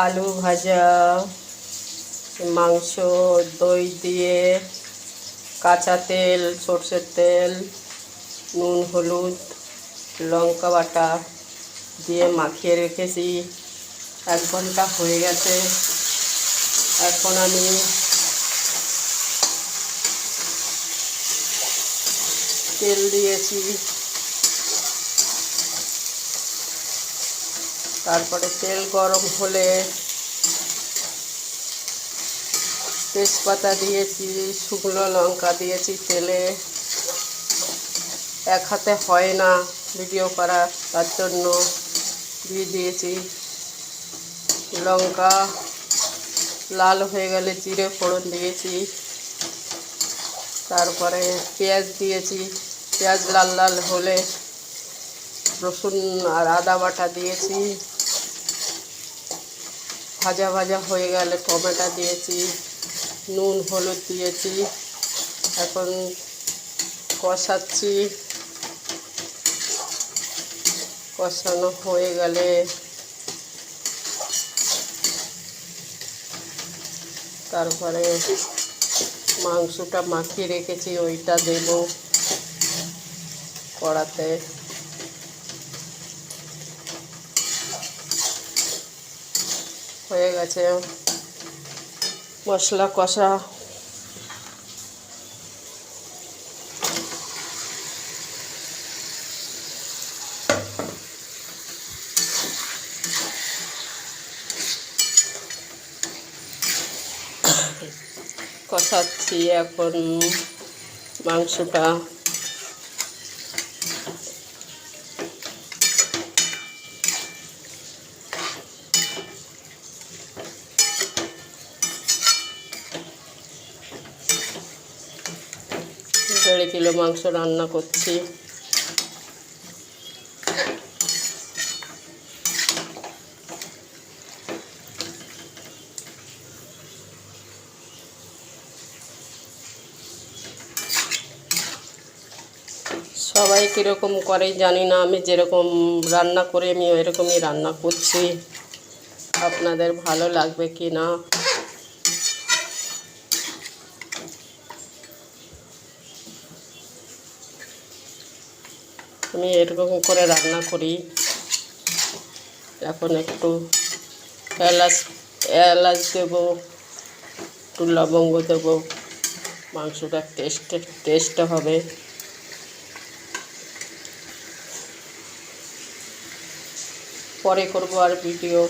আলু ভাজা, মাংস, দই দিয়ে, কাঁচা তেল, সর্ষের তেল, নুন, হলুদ, লঙ্কা বাটা দিয়ে মাখিয়ে রেখেছি। 1 ঘন্টা হয়ে গেছে। এখন আমি তেল দিয়েছি, তারপরে তেল গরম হলে তেজপাতা দিয়েছি, শুকনো লঙ্কা দিয়েছি তেলে। এক হাতে হয় না ভিডিও করা, তার জন্য দিয়ে দিয়েছি। লঙ্কা লাল হয়ে গেলে জিরে ফোড়ন দিয়েছি, তারপরে পেঁয়াজ দিয়েছি। পেঁয়াজ লাল লাল হলে রসুন আর আদা বাটা দিয়েছি। ভাজা ভাজা হয়ে গেলে টমেটো দিয়েছি, নুন হলুদ দিয়েছি। এখন কষাচ্ছি। কষানো হয়ে গেলে তারপরে মাংসটা মাখিয়ে রেখেছি ওইটা দেব কড়াতে। হয়ে গেছে মশলা কষা। কষাচ্ছি এখন মাংসটা। দেড় কিলো মাংস রান্না করছি। সবাই কীরকম করে জানি না, আমি যেরকম রান্না করি আমি ওইরকমই রান্না করছি। আপনাদের ভালো লাগবে কি না আমি এরকম করে রান্না করি। এখন একটু এলাচ দেবো, একটু লবঙ্গ দেবো, মাংসটা টেস্ট হবে। পরে করবো আর ভিডিও।